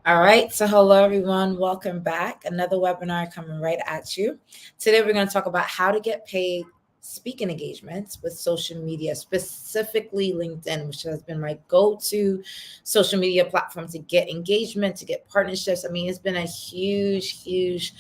All right, so hello everyone, welcome back. Another webinar coming right at you. Today we're going to talk about how to get paid speaking engagements with social media, specifically LinkedIn, which has been my go-to social media platform to get engagement, to get partnerships. I mean, it's been a huge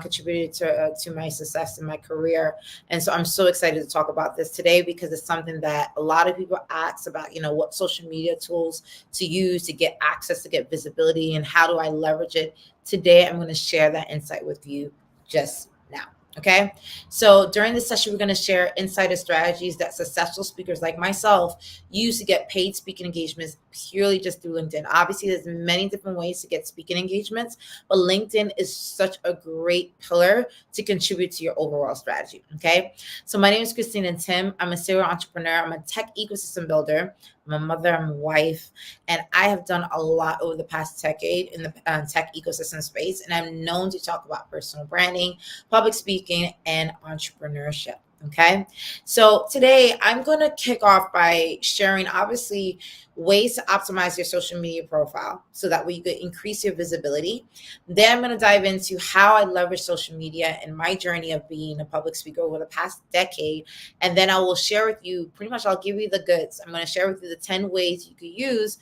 contributor to my success in my career. And so I'm so excited to talk about this today because it's something that a lot of people ask about, what social media tools to use to get access, to get visibility, and how do I leverage it. Today I'm going to share that insight with you just now. Okay, so during this session, we're going to share insider strategies that successful speakers like myself use to get paid speaking engagements purely just through LinkedIn. Obviously, there's many different ways to get speaking engagements, but LinkedIn is such a great pillar to contribute to your overall strategy. Okay, so my name is Christina Tim. I'm a serial entrepreneur. I'm a tech ecosystem builder. I'm a mother. I'm a wife. And I have done a lot over the past decade in the tech ecosystem space. And I'm known to talk about personal branding, public speaking, and entrepreneurship. Okay. So today I'm going to kick off by sharing, obviously, ways to optimize your social media profile so that way you could increase your visibility. Then I'm going to dive into how I leverage social media in my journey of being a public speaker over the past decade. And then I will share with you, pretty much, I'll give you the goods. I'm going to share with you the 10 ways you could use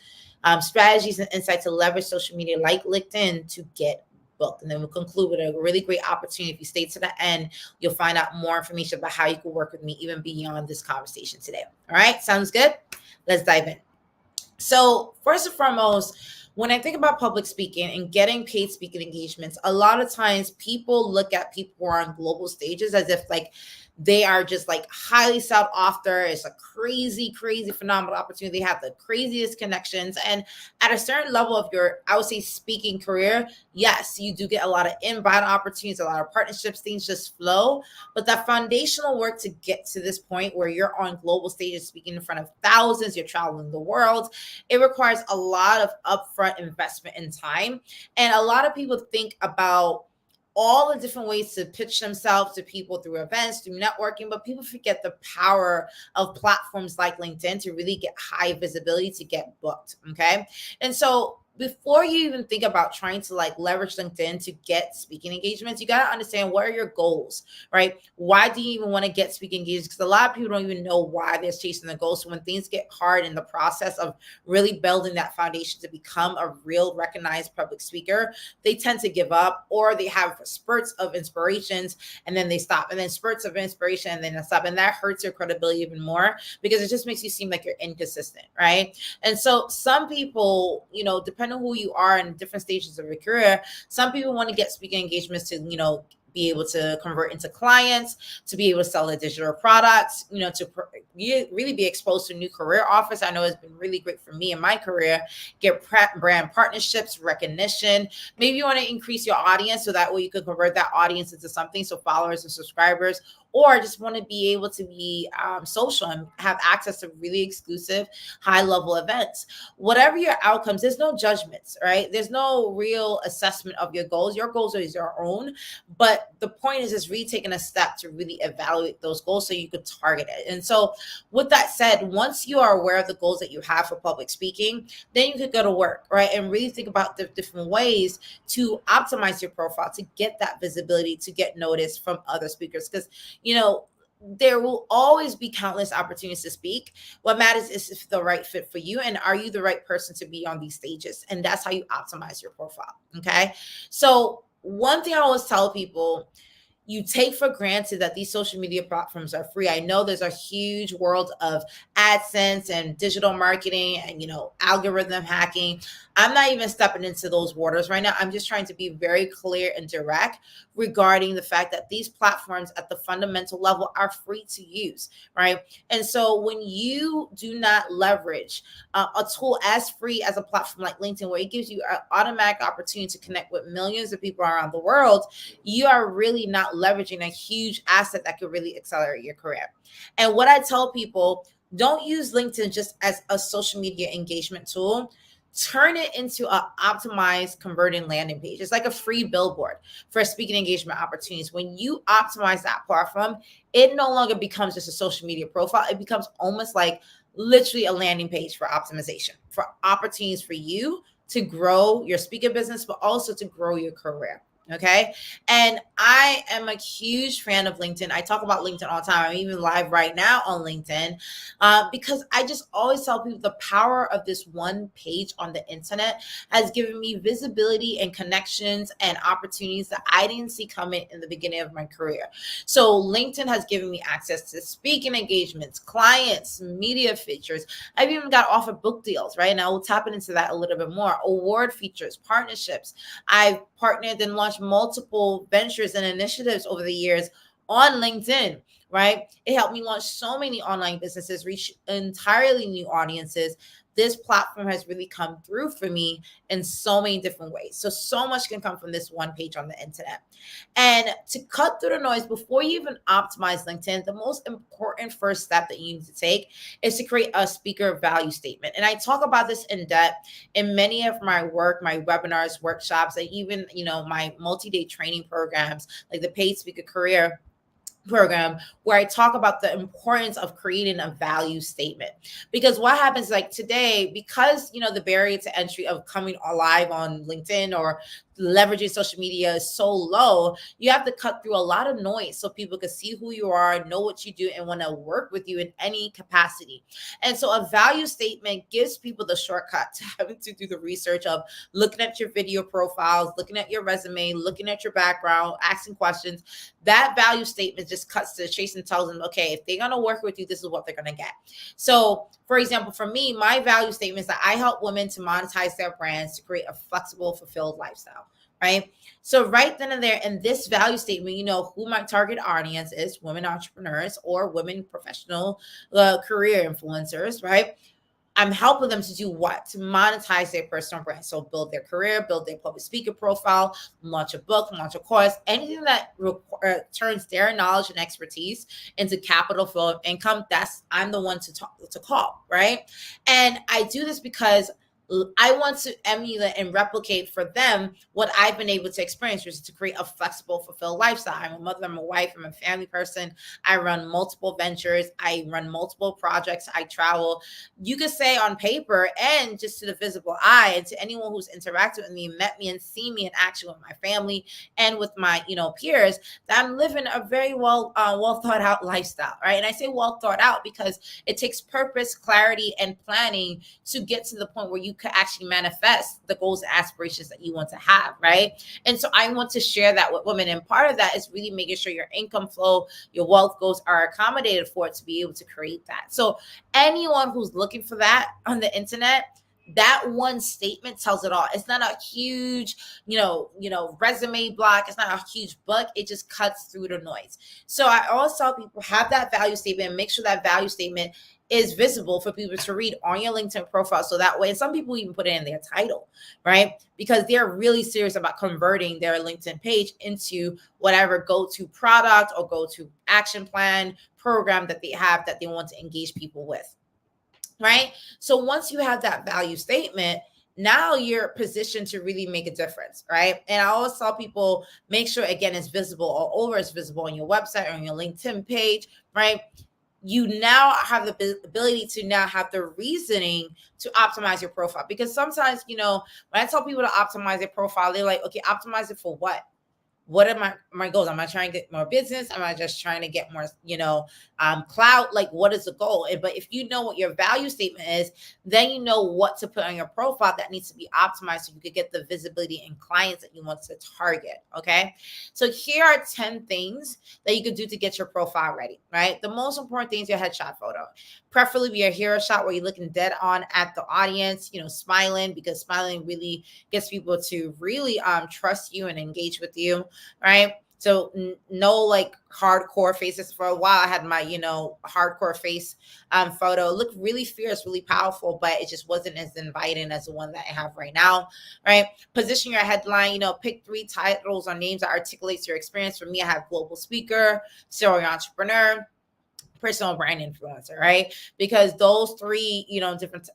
strategies and insights to leverage social media like LinkedIn to get booked. And then we'll conclude with a really great opportunity. If you stay to the end, you'll find out more information about how you can work with me even beyond this conversation today. All right, sounds good? Let's dive in. So first and foremost, when I think about public speaking and getting paid speaking engagements, a lot of times people look at people who are on global stages as if like they are just like highly sought after. It's a crazy phenomenal opportunity. They have the craziest connections. And at a certain level of your, I would say, speaking career, yes, you do get a lot of inbound opportunities, a lot of partnerships, things just flow. But that foundational work to get to this point where you're on global stages speaking in front of thousands, you're traveling the world, it requires a lot of upfront investment in time. And a lot of people think about all the different ways to pitch themselves to people through events, through networking, but people forget the power of platforms like LinkedIn to really get high visibility, to get booked. Okay. And so before you even think about trying to like leverage LinkedIn to get speaking engagements, you got to understand, what are your goals, right? Why do you even want to get speaking engagements? Because a lot of people don't even know why they're chasing the goals. So when things get hard in the process of really building that foundation to become a real recognized public speaker, they tend to give up, or they have spurts of inspirations and then they stop, and then spurts of inspiration and then they stop. And that hurts your credibility even more because it just makes you seem like you're inconsistent, right? And so some people, depending on who you are in different stages of your career, some people want to get speaking engagements to, be able to convert into clients, to be able to sell their digital products, to really be exposed to new career offers. I know it's been really great for me in my career. Get brand partnerships, recognition. Maybe you want to increase your audience so that way you could convert that audience into something, so followers and subscribers, or just want to be able to be social and have access to really exclusive, high-level events. Whatever your outcomes, there's no judgments, right? There's no real assessment of your goals. Your goals are your own, but the point is just really taking a step to really evaluate those goals so you could target it. And so with that said, once you are aware of the goals that you have for public speaking, then you could go to work, right? And really think about the different ways to optimize your profile, to get that visibility, to get noticed from other speakers. Because, there will always be countless opportunities to speak. What matters is if the right fit for you, and are you the right person to be on these stages? And that's how you optimize your profile. Okay. So one thing I always tell people, you take for granted that these social media platforms are free. I know there's a huge world of AdSense and digital marketing and, algorithm hacking. I'm not even stepping into those waters right now. I'm just trying to be very clear and direct regarding the fact that these platforms at the fundamental level are free to use, right? And so when you do not leverage a tool as free as a platform like LinkedIn, where it gives you an automatic opportunity to connect with millions of people around the world, you are really not leveraging a huge asset that could really accelerate your career. And what I tell people, don't use LinkedIn just as a social media engagement tool. Turn it into an optimized converting landing page. It's like a free billboard for speaking engagement opportunities. When you optimize that platform, it no longer becomes just a social media profile. It becomes almost like literally a landing page for optimization, for opportunities for you to grow your speaker business, but also to grow your career. Okay. And I am a huge fan of LinkedIn. I talk about LinkedIn all the time. I'm even live right now on LinkedIn because I just always tell people the power of this one page on the internet has given me visibility and connections and opportunities that I didn't see coming in the beginning of my career. So LinkedIn has given me access to speaking engagements, clients, media features. I've even got offer book deals, right? Now we'll tap into that a little bit more. Award features, partnerships. I've partnered and launched multiple ventures and initiatives over the years on LinkedIn, right? It helped me launch so many online businesses, reach entirely new audiences. This platform has really come through for me in so many different ways. So much can come from this one page on the internet. And to cut through the noise, before you even optimize LinkedIn, the most important first step that you need to take is to create a speaker value statement. And I talk about this in depth in many of my work, my webinars, workshops, and even, my multi-day training programs, like the Paid Speaker Career program, where I talk about the importance of creating a value statement. Because what happens, like today, because the barrier to entry of coming live on LinkedIn or leveraging social media is so low, you have to cut through a lot of noise so people can see who you are, know what you do, and want to work with you in any capacity. And so a value statement gives people the shortcut to having to do the research of looking at your video profiles, looking at your resume, looking at your background, asking questions. That value statement just cuts to the chase and tells them, okay, if they're going to work with you, this is what they're going to get. So for example, for me, my value statement is that I help women to monetize their brands to create a flexible, fulfilled lifestyle, right? So right then and there in this value statement, who my target audience is: women entrepreneurs or women professional career influencers, right? I'm helping them to do what? To monetize their personal brand. So build their career, build their public speaker profile, launch a book, launch a course, anything that turns their knowledge and expertise into capital flow of income. I'm the one to call, right? And I do this because I want to emulate and replicate for them what I've been able to experience, which is to create a flexible, fulfilled lifestyle. I'm a mother, I'm a wife, I'm a family person. I run multiple ventures. I run multiple projects. I travel. You could say on paper and just to the visible eye and to anyone who's interacted with me, met me and seen me in action with my family and with my, peers, that I'm living a very well thought out lifestyle, right? And I say well thought out because it takes purpose, clarity, and planning to get to the point where you could actually manifest the goals and aspirations that you want to have, right? And so I want to share that with women. And part of that is really making sure your income flow, your wealth goals are accommodated for it to be able to create that. So anyone who's looking for that on the internet, that one statement tells it all. It's not a huge, resume block. It's not a huge book. It just cuts through the noise. So I always tell people, have that value statement and make sure that value statement is visible for people to read on your LinkedIn profile. So that way, and some people even put it in their title, right? Because they're really serious about converting their LinkedIn page into whatever go-to product or go-to action plan program that they have that they want to engage people with. Right? So once you have that value statement, now you're positioned to really make a difference, right? And I always tell people, make sure, again, it's visible all over. It's visible on your website or on your LinkedIn page, right? You now have the ability to now have the reasoning to optimize your profile. Because sometimes, when I tell people to optimize their profile, they're like, okay, optimize it for what? What are my goals? Am I trying to get more business? Am I just trying to get more, clout? Like, what is the goal? But if you know what your value statement is, then you know what to put on your profile that needs to be optimized so you could get the visibility and clients that you want to target. Okay. So here are 10 things that you could do to get your profile ready, right? The most important thing is your headshot photo. Preferably be a hero shot where you're looking dead on at the audience, smiling, because smiling really gets people to really trust you and engage with you, right? So no like hardcore faces. For a while I had my, hardcore face photo. It looked really fierce, really powerful, but it just wasn't as inviting as the one that I have right now, right? Position your headline, pick 3 titles or names that articulates your experience. For me, I have global speaker, serial entrepreneur, personal brand influencer, right? Because those three, different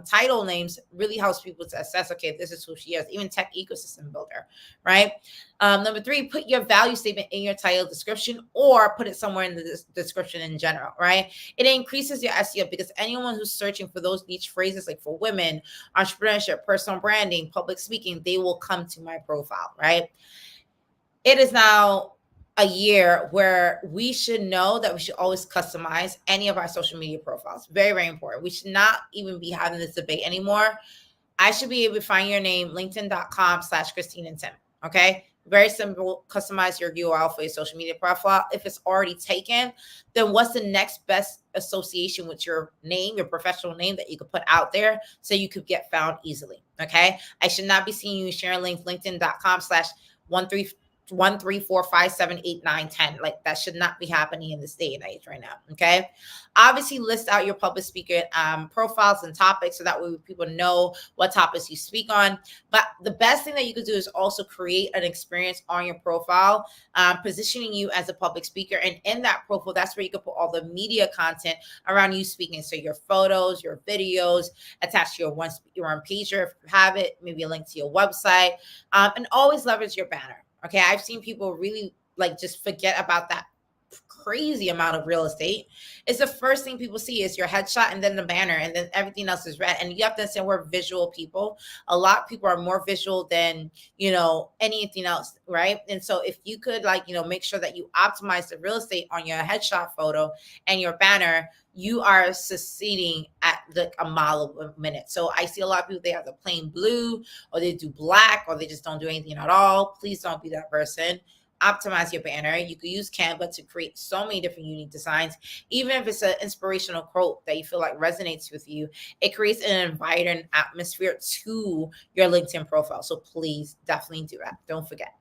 title names really helps people to assess, okay, this is who she is. Even tech ecosystem builder, right? Number three, put your value statement in your title description or put it somewhere in the description in general, right? It increases your SEO because anyone who's searching for those niche phrases, like for women, entrepreneurship, personal branding, public speaking, they will come to my profile, right? It is now a year where we should know that we should always customize any of our social media profiles. Very, very important. We should not even be having this debate anymore. I should be able to find your name, linkedin.com/Christine and Tim. Okay. Very simple. Customize your URL for your social media profile. If it's already taken, then what's the next best association with your name, your professional name that you could put out there so you could get found easily? Okay. I should not be seeing you sharing links, linkedin.com/134578910. Like that should not be happening in this day and age right now. Okay. Obviously list out your public speaker profiles and topics so that way people know what topics you speak on. But the best thing that you could do is also create an experience on your profile, positioning you as a public speaker. And in that profile, that's where you can put all the media content around you speaking. So your photos, your videos, attached to your one pager if you have it, maybe a link to your website, and always leverage your banner. Okay, I've seen people really just forget about that crazy amount of real estate. It's the first thing people see is your headshot and then the banner and then everything else is red. And you have to understand we're visual people. A lot of people are more visual than, anything else, right? And so if you could make sure that you optimize the real estate on your headshot photo and your banner, you are succeeding at a mile a minute. So I see a lot of people, they have the plain blue or they do black or they just don't do anything at all. Please don't be that person. Optimize your banner. You could use Canva to create so many different unique designs. Even if it's an inspirational quote that you feel like resonates with you, it creates an inviting atmosphere to your LinkedIn profile. So please definitely do that. Don't forget.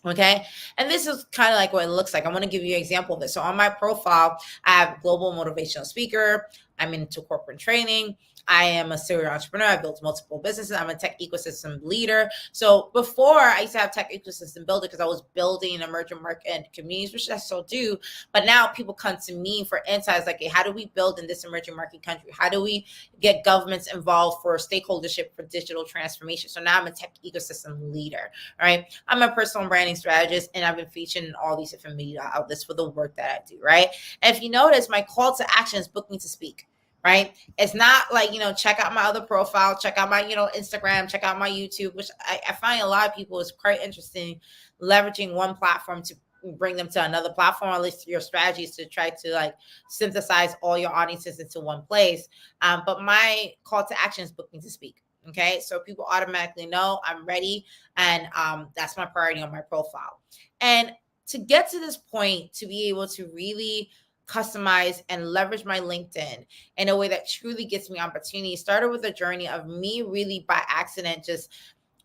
Okay. And this is kind of like what it looks like. I want to give you an example of this. So on my profile, I have global motivational speaker. I'm into corporate training. I am a serial entrepreneur. I built multiple businesses. I'm a tech ecosystem leader. So before I used to have tech ecosystem builder because I was building emerging market communities, which I still do. But now people come to me for insights like, hey, how do we build in this emerging market country? How do we get governments involved for stakeholdership for digital transformation? So now I'm a tech ecosystem leader, right? I'm a personal branding strategist and I've been featured in all these different media outlets for the work that I do, right? And if you notice, my call to action is book me to speak. Right. It's not like, check out my other profile, check out my, Instagram, check out my YouTube, which I find a lot of people is quite interesting leveraging one platform to bring them to another platform, at least your strategy is to try to synthesize all your audiences into one place. But my call to action is book me to speak. Okay. So people automatically know I'm ready. And that's my priority on my profile. And to get to this point, to be able to really customize and leverage my LinkedIn in a way that truly gets me opportunity started with a journey of me really by accident just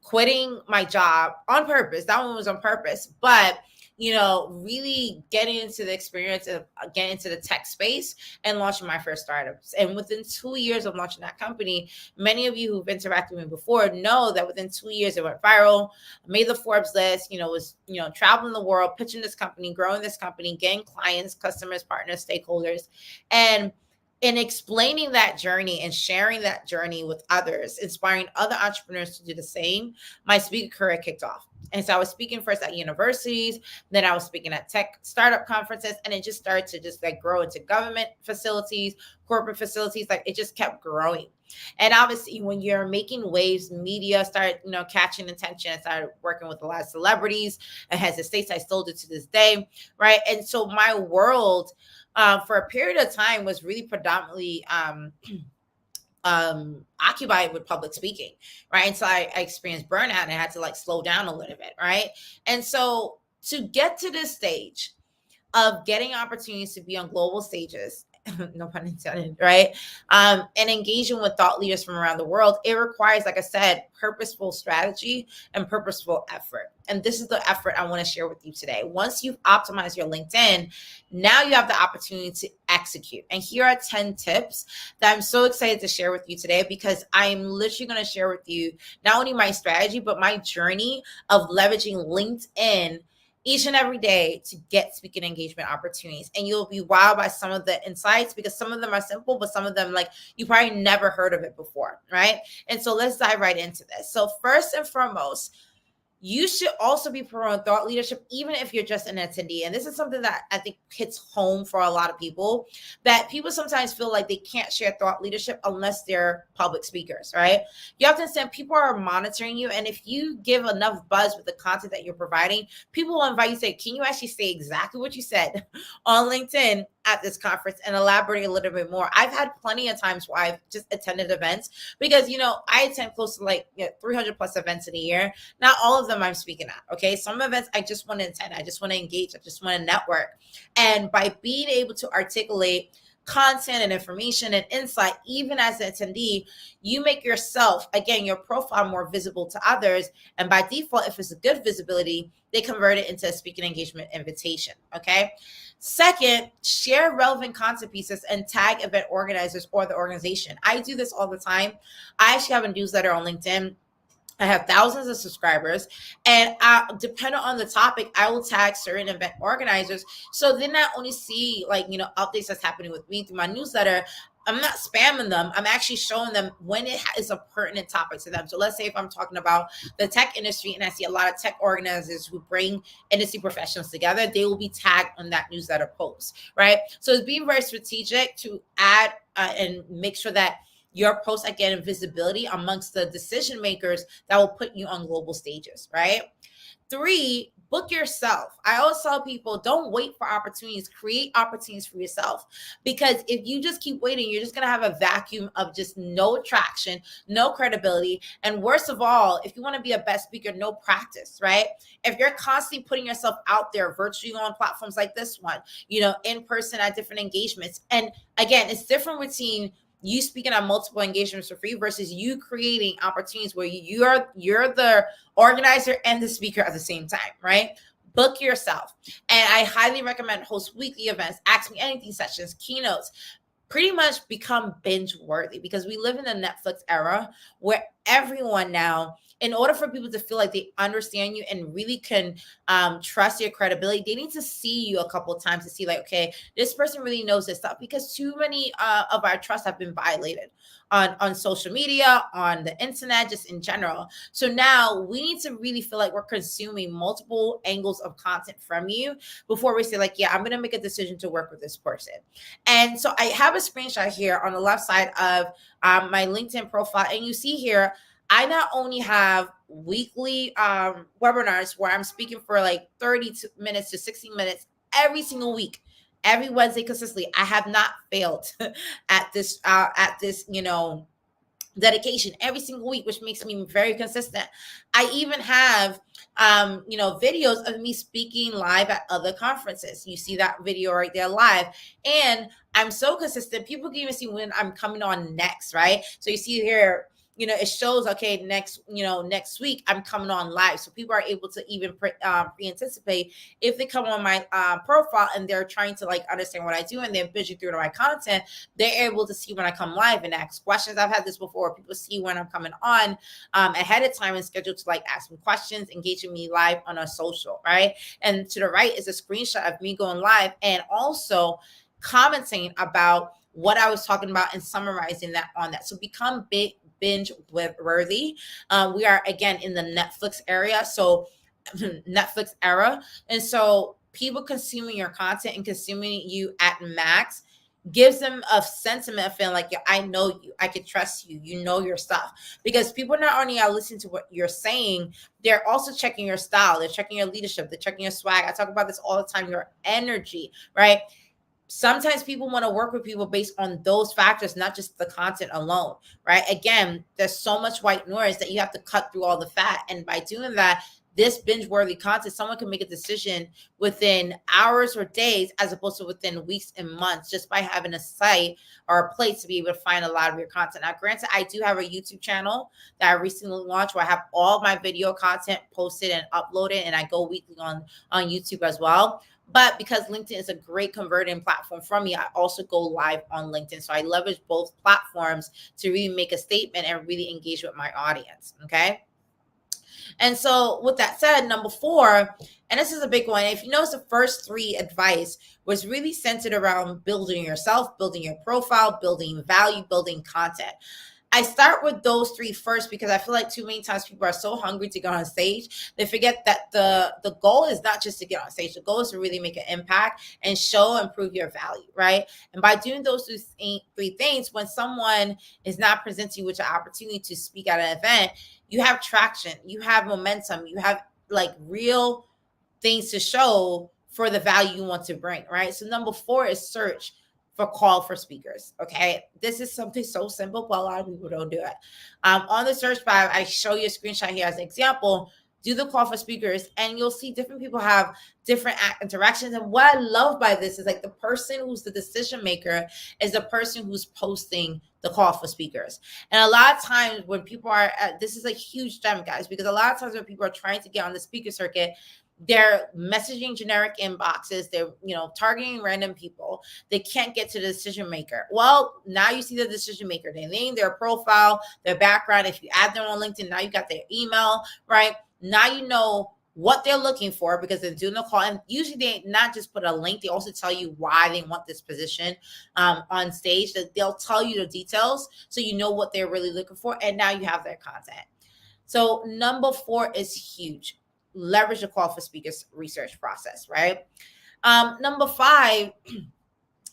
quitting my job on purpose. That one was on purpose, but really getting into the experience of getting into the tech space and launching my first startups. And within 2 years of launching that company, many of you who've interacted with me before know that within 2 years it went viral, made the Forbes list, was, traveling the world, pitching this company, growing this company, getting clients, customers, partners, stakeholders. And in explaining that journey and sharing that journey with others, inspiring other entrepreneurs to do the same, my speaker career kicked off. And so I was speaking first at universities, then I was speaking at tech startup conferences, and it just started to just grow into government facilities, corporate facilities. It just kept growing. And obviously when you're making waves, media started, catching attention. I started working with a lot of celebrities and has estates. I still do to this day. Right. And so my world for a period of time was really predominantly occupied with public speaking, right? And so I experienced burnout and I had to slow down a little bit, right? And so to get to this stage of getting opportunities to be on global stages, no pun intended, right? And engaging with thought leaders from around the world, it requires, like I said, purposeful strategy and purposeful effort. And this is the effort I want to share with you today. Once you've optimized your LinkedIn, now you have the opportunity to execute. And here are 10 tips that I'm so excited to share with you today, because I'm literally going to share with you not only my strategy, but my journey of leveraging LinkedIn each and every day to get speaking engagement opportunities. And you'll be wowed by some of the insights, because some of them are simple, but some of them, like, you probably never heard of it before, right? And so let's dive right into this. So first and foremost, you should also be promoting thought leadership, even if you're just an attendee. And this is something that I think hits home for a lot of people, that people sometimes feel like they can't share thought leadership unless they're public speakers, right? You have to understand people are monitoring you. And if you give enough buzz with the content that you're providing, people will invite you to say, can you actually say exactly what you said on LinkedIn at this conference and elaborate a little bit more? I've had plenty of times where I've just attended events because, I attend close to 300 plus events in a year. Not all of them I'm speaking at. Okay. Some events I just want to attend. I just want to engage. I just want to network. And by being able to articulate content and information and insight, even as an attendee, you make yourself, again, your profile more visible to others. And by default, if it's a good visibility, they convert it into a speaking engagement invitation. Okay. Second, share relevant content pieces and tag event organizers or the organization. I do this all the time. I actually have a newsletter on LinkedIn. I have thousands of subscribers, and depending on the topic, I will tag certain event organizers. So they not only see updates that's happening with me through my newsletter, I'm not spamming them. I'm actually showing them when it is a pertinent topic to them. So let's say if I'm talking about the tech industry and I see a lot of tech organizers who bring industry professionals together, they will be tagged on that newsletter post, right? So it's being very strategic to add and make sure that your posts are getting visibility amongst the decision makers that will put you on global stages, right? 3, book yourself. I always tell people, don't wait for opportunities, create opportunities for yourself. Because if you just keep waiting, you're just going to have a vacuum of just no traction, no credibility. And worst of all, if you want to be a best speaker, no practice, right? If you're constantly putting yourself out there virtually on platforms like this one, in person at different engagements. And again, it's different between you speaking on multiple engagements for free versus you creating opportunities where you're the organizer and the speaker at the same time, right? Book yourself. And I highly recommend host weekly events, ask me anything sessions, keynotes. Pretty much become binge worthy, because we live in the Netflix era where everyone now, in order for people to feel like they understand you and really can trust your credibility, they need to see you a couple of times to see okay, this person really knows this stuff, because too many of our trusts have been violated on social media, on the internet, just in general. So now we need to really feel like we're consuming multiple angles of content from you before we say yeah, I'm going to make a decision to work with this person. And so I have a screenshot here on the left side of my LinkedIn profile. And you see here, I not only have weekly webinars where I'm speaking for 30 minutes to 60 minutes every single week, every Wednesday consistently. I have not failed at this dedication every single week, which makes me very consistent. I even have videos of me speaking live at other conferences. You see that video right there live. And I'm so consistent. People can even see when I'm coming on next, right? So you see here, it shows, okay, next week I'm coming on live. So people are able to even pre-anticipate if they come on my profile and they're trying to understand what I do and they're busy through my content, they're able to see when I come live and ask questions. I've had this before. People see when I'm coming on ahead of time and scheduled to ask me questions, engaging me live on a social, right? And to the right is a screenshot of me going live and also commenting about what I was talking about and summarizing that on that. So become binge worthy. We are again in the Netflix area, so Netflix era, and so people consuming your content and consuming you at max gives them a sentiment of feeling yeah, I know you, I can trust you, you know your stuff. Because people not only are listening to what you're saying, they're also checking your style, they're checking your leadership, they're checking your swag. I talk about this all the time, your energy, right? Sometimes people want to work with people based on those factors, not just the content alone, right? Again, there's so much white noise that you have to cut through all the fat. And by doing that, this binge-worthy content, someone can make a decision within hours or days, as opposed to within weeks and months, just by having a site or a place to be able to find a lot of your content. Now, granted, I do have a YouTube channel that I recently launched where I have all my video content posted and uploaded, and I go weekly on YouTube as well. But because LinkedIn is a great converting platform for me, I also go live on LinkedIn. So I leverage both platforms to really make a statement and really engage with my audience. Okay. And so with that said, number 4, and this is a big one, if you notice, the first 3 advice was really centered around building yourself, building your profile, building value, building content. I start with those 3 first because I feel like too many times people are so hungry to get on stage, they forget that the goal is not just to get on stage. The goal is to really make an impact and show and prove your value, right? And by doing those 3 things, when someone is not presenting you with an opportunity to speak at an event, you have traction, you have momentum, you have like real things to show for the value you want to bring, right? So number 4 is search for call for speakers. Okay, this is something so simple, but a lot of people don't do it. On the search bar, I show you a screenshot here as an example. Do the call for speakers, and you'll see different people have different interactions. And what I love by this is like the person who's the decision maker is the person who's posting the call for speakers. And a lot of times when people are, this is a huge gem, guys, because a lot of times when people are trying to get on the speaker circuit, they're messaging generic inboxes, they're targeting random people, they can't get to the decision maker. Well, now you see the decision maker, their name, their profile, their background. If you add them on LinkedIn, now you got their email, right? Now you know what they're looking for because they're doing the call. And usually they not just put a link, they also tell you why they want this position on stage. That they'll tell you the details so you know what they're really looking for, and now you have their content. So number 4 is huge. Leverage the call for speakers research process, right? Number 5,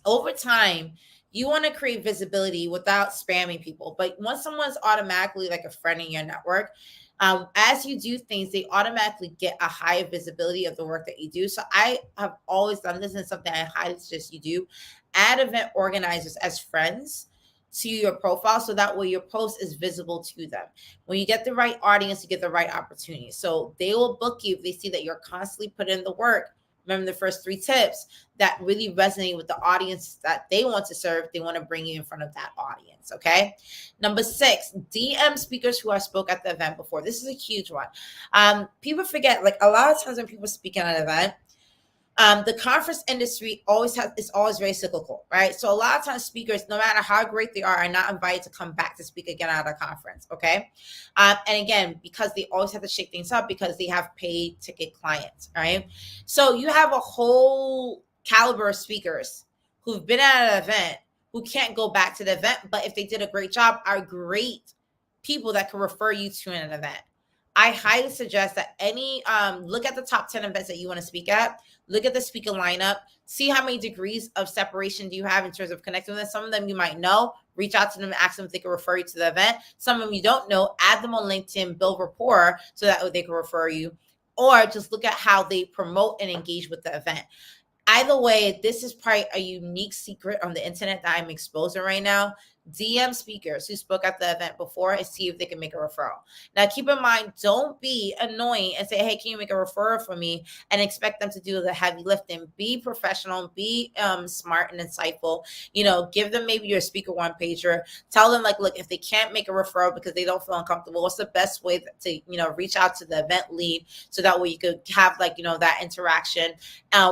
over time, you want to create visibility without spamming people. But once someone's automatically like a friend in your network, as you do things, they automatically get a higher visibility of the work that you do. So I have always done this, and something I highly suggest you do. Add event organizers as friends to your profile so that way your post is visible to them. When you get the right audience, you get the right opportunity. So they will book you if they see that you're constantly putting in the work. Remember the first 3 tips that really resonate with the audience that they want to serve. They want to bring you in front of that audience. Okay. Number 6, DM speakers who have spoke at the event before. This is a huge one. People forget, like a lot of times when people speak at an event, the conference industry is always very cyclical, right? So a lot of times speakers, no matter how great they are not invited to come back to speak again at a conference, okay? And again, because they always have to shake things up because they have paid ticket clients, right? So you have a whole caliber of speakers who've been at an event who can't go back to the event, but if they did a great job, are great people that can refer you to an event. I highly suggest that look at the top 10 events that you want to speak at. Look at the speaker lineup. See how many degrees of separation do you have in terms of connecting with them. Some of them you might know. Reach out to them and ask them if they can refer you to the event. Some of them you don't know. Add them on LinkedIn, build rapport so that they can refer you. Or just look at how they promote and engage with the event. Either way, this is probably a unique secret on the internet that I'm exposing right now. DM speakers who spoke at the event before and see if they can make a referral. Now, keep in mind, don't be annoying and say, hey, can you make a referral for me? And expect them to do the heavy lifting. Be professional, be smart and insightful. Give them maybe your speaker one pager. Tell them, like, look, if they can't make a referral because they don't feel uncomfortable, what's the best way to, reach out to the event lead so that way you could have, like, that interaction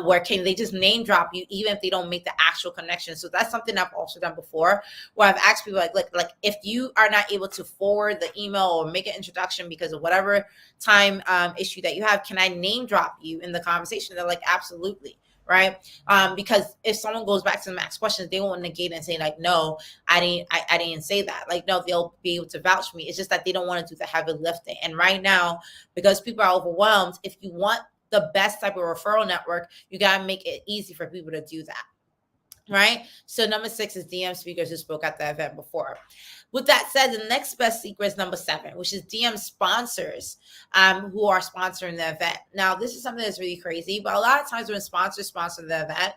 where can they just name drop you even if they don't make the actual connection. So that's something I've also done before where I've asked people like if you are not able to forward the email or make an introduction because of whatever time issue that you have, can I name drop you in the conversation? They're like, absolutely. Right. Because if someone goes back to them, ask questions, they won't negate and say like, no, I didn't say that. Like, no, they'll be able to vouch for me. It's just that they don't want to do the heavy lifting. And right now, because people are overwhelmed, if you want the best type of referral network, you got to make it easy for people to do that. Right. So number 6 is DM speakers who spoke at the event before. With that said, the next best secret is number 7, which is DM sponsors who are sponsoring the event. Now, this is something that's really crazy, but a lot of times when sponsors sponsor the event,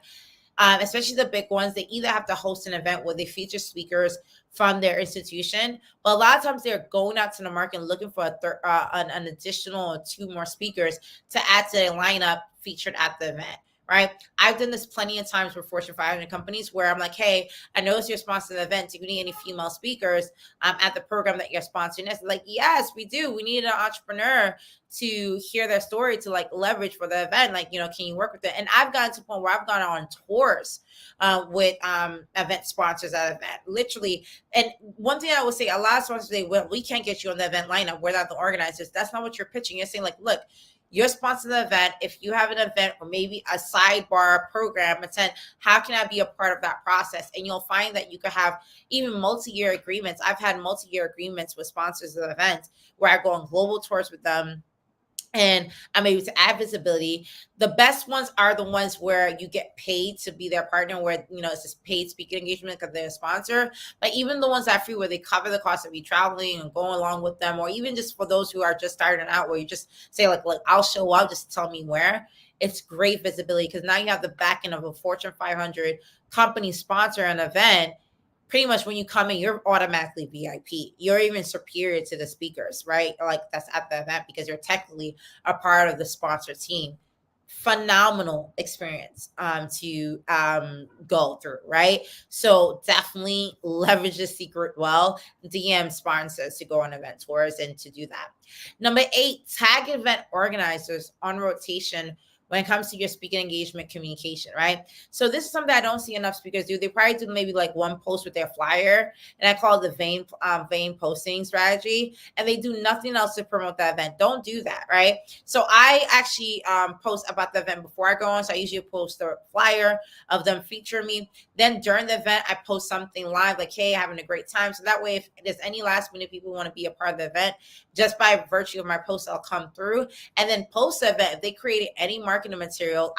especially the big ones, they either have to host an event where they feature speakers from their institution, but a lot of times they're going out to the market and looking for an additional 2 more speakers to add to their lineup featured at the event. right? I've done this plenty of times with Fortune 500 companies where I'm like, hey, I noticed you're sponsoring the event. Do you need any female speakers at the program that you're sponsoring? It's like, yes, we do. We need an entrepreneur to hear their story to like leverage for the event. Like, can you work with it? And I've gotten to the point where I've gone on tours with event sponsors at event, literally. And one thing I would say, a lot of sponsors say, well, we can't get you on the event lineup. We're not the organizers. That's not what you're pitching. You're saying like, look, you're sponsoring the event. If you have an event or maybe a sidebar program attend, how can I be a part of that process? And you'll find that you could have even multi-year agreements. I've had multi-year agreements with sponsors of events where I go on global tours with them, and I'm able to add visibility. The best ones are the ones where you get paid to be their partner, where it's this paid speaking engagement because they're a sponsor. But even the ones that are free, where they cover the cost of you traveling and going along with them, or even just for those who are just starting out, where you just say like, look, I'll show up, just tell me where. It's great visibility because now you have the back end of a Fortune 500 company sponsor an event. Pretty much when you come in, you're automatically VIP. You're even superior to the speakers, right? Like that's at the event because you're technically a part of the sponsor team. Phenomenal experience to go through, right? So definitely leverage the secret well. DM sponsors to go on event tours and to do that. Number 8, tag event organizers on rotation when it comes to your speaking engagement communication, right? So this is something I don't see enough speakers do. They probably do maybe like one post with their flyer, and I call it the vein posting strategy, and they do nothing else to promote that event. Don't do that, right? So I actually post about the event before I go on. So I usually post the flyer of them featuring me. Then during the event, I post something live like, hey, having a great time. So that way, if there's any last minute people want to be a part of the event, just by virtue of my post, I'll come through. And then post the event, if they created any marketing material,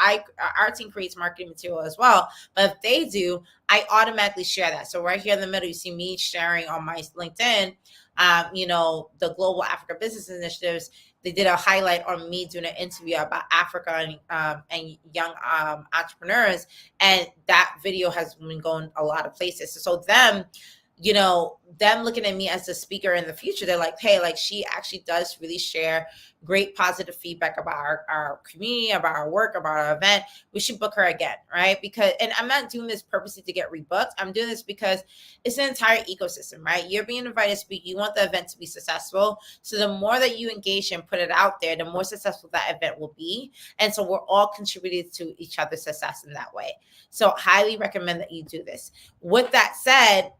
our team creates marketing material as well. But if they do, I automatically share that. So right here in the middle, you see me sharing on my LinkedIn, the Global Africa Business Initiatives. They did a highlight on me doing an interview about Africa and young entrepreneurs. And that video has been going a lot of places. So them looking at me as a speaker in the future, they're like, hey, like she actually does really share great positive feedback about our community, about our work, about our event. We should book her again, right? And I'm not doing this purposely to get rebooked. I'm doing this because it's an entire ecosystem, right? You're being invited to speak. You want the event to be successful. So the more that you engage and put it out there, the more successful that event will be. And so we're all contributing to each other's success in that way. So highly recommend that you do this. With that said,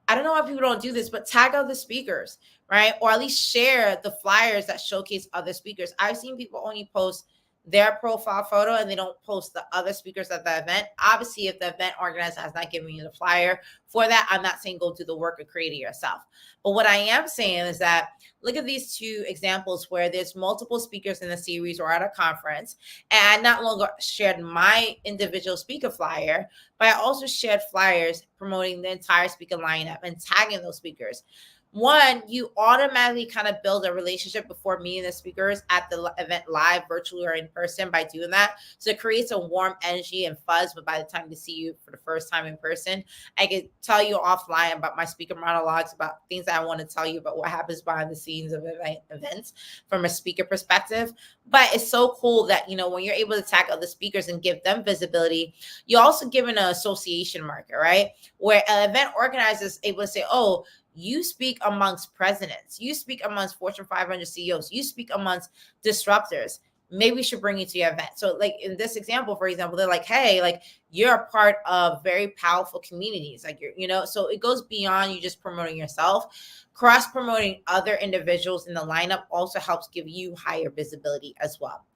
I don't know why people don't do this, but tag other speakers, right? Or at least share the flyers that showcase other speakers. I've seen people only post their profile photo and they don't post the other speakers at the event. Obviously, if the event organizer has not given you the flyer for that, I'm not saying go do the work of create it yourself. But what I am saying is that look at these 2 examples where there's multiple speakers in the series or at a conference. And I not longer shared my individual speaker flyer, but I also shared flyers promoting the entire speaker lineup and tagging those speakers. One, you automatically kind of build a relationship before meeting the speakers at the event live, virtually or in person by doing that. So it creates a warm energy and fuzz. But by the time they see you for the first time in person, I could tell you offline about my speaker monologues, about things that I want to tell you about what happens behind the scenes of events from a speaker perspective. But it's so cool that, when you're able to tag other speakers and give them visibility, you're also given an association marker, right? Where an event organizer is able to say, oh, you speak amongst presidents, you speak amongst Fortune 500 CEOs, you speak amongst disruptors. Maybe we should bring you to your event. So like in this example, for example, they're like, hey, like you're a part of very powerful communities. Like so it goes beyond you just promoting yourself. Cross promoting other individuals in the lineup also helps give you higher visibility as well.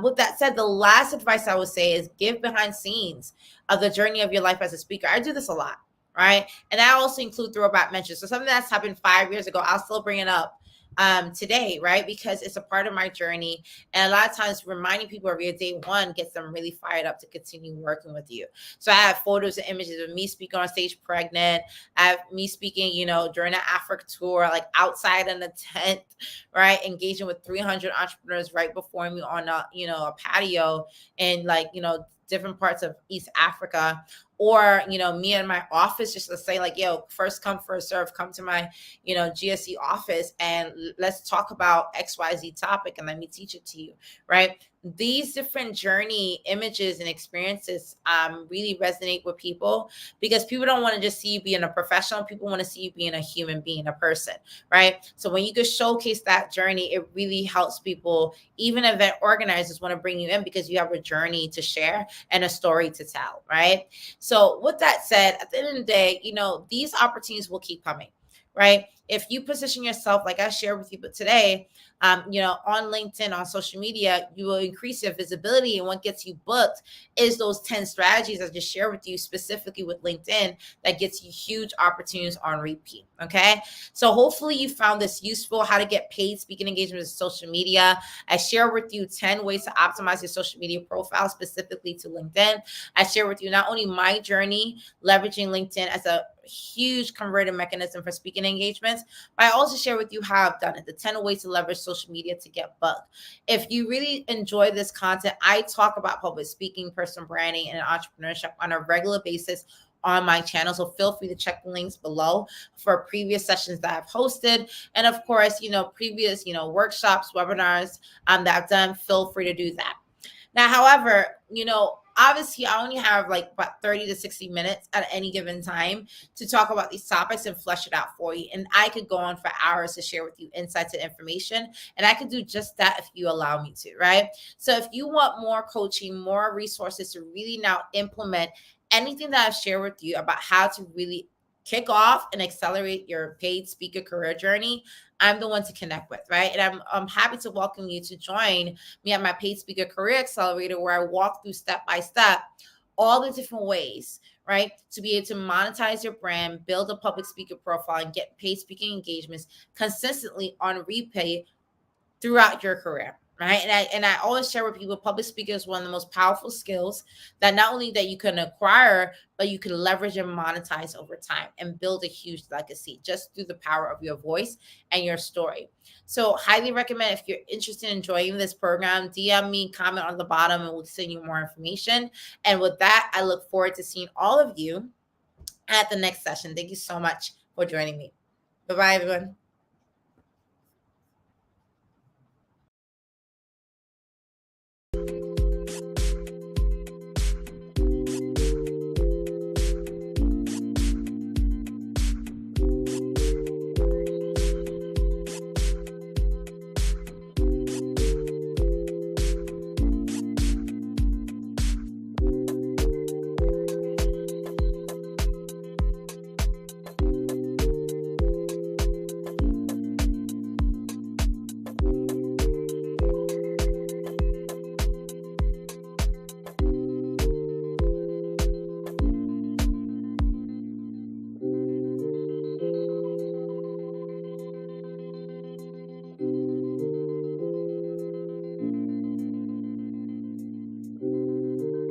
With that said, the last advice I would say is give behind scenes of the journey of your life as a speaker. I do this a lot. Right. And I also include throwback mentions. So something that's happened 5 years ago, I'll still bring it up today, right? Because it's a part of my journey. And a lot of times reminding people of your day one gets them really fired up to continue working with you. So I have photos and images of me speaking on stage pregnant. I have me speaking, during an Africa tour, like outside in a tent, right? Engaging with 300 entrepreneurs right before me on a patio and different parts of East Africa. Or, me and my office just to say like, yo, first come, first serve, come to my, GSE office and let's talk about XYZ topic and let me teach it to you, right? these different journey images and experiences really resonate with people, because people don't want to just see you being a professional. People want to see you being a human being, a person, right? So when you can showcase that journey, it really helps people. Even event organizers want to bring you in because you have a journey to share and a story to tell, right? So with that said, at the end of the day, these opportunities will keep coming, right? If you position yourself, like I shared with you, but today, on LinkedIn, on social media, you will increase your visibility. And what gets you booked is those 10 strategies I just shared with you, specifically with LinkedIn, that gets you huge opportunities on repeat. Okay. So hopefully you found this useful, how to get paid speaking engagements with social media. I share with you 10 ways to optimize your social media profile specifically to LinkedIn. I share with you not only my journey leveraging LinkedIn as a huge converting mechanism for speaking engagements, but I also share with you how I've done it, the 10 ways to leverage social media to get booked. If you really enjoy this content, I talk about public speaking, personal branding, and entrepreneurship on a regular basis on my channel. So feel free to check the links below for previous sessions that I've hosted. And of course, previous, workshops, webinars that I've done, feel free to do that. Now, however, obviously I only have like about 30 to 60 minutes at any given time to talk about these topics and flesh it out for you. And I could go on for hours to share with you insights and information. And I could do just that if you allow me to, right? So if you want more coaching, more resources to really now implement anything that I've shared with you about how to really kick off and accelerate your paid speaker career journey, I'm the one to connect with, right? And I'm happy to welcome you to join me at my Paid Speaker Career Accelerator, where I walk through step by step all the different ways, right, to be able to monetize your brand, build a public speaker profile, and get paid speaking engagements consistently on replay throughout your career, right? And I always share with people, public speaking is one of the most powerful skills that not only that you can acquire, but you can leverage and monetize over time and build a huge legacy just through the power of your voice and your story. So highly recommend, if you're interested in joining this program, DM me, comment on the bottom, and we'll send you more information. And with that, I look forward to seeing all of you at the next session. Thank you so much for joining me. Bye-bye, everyone.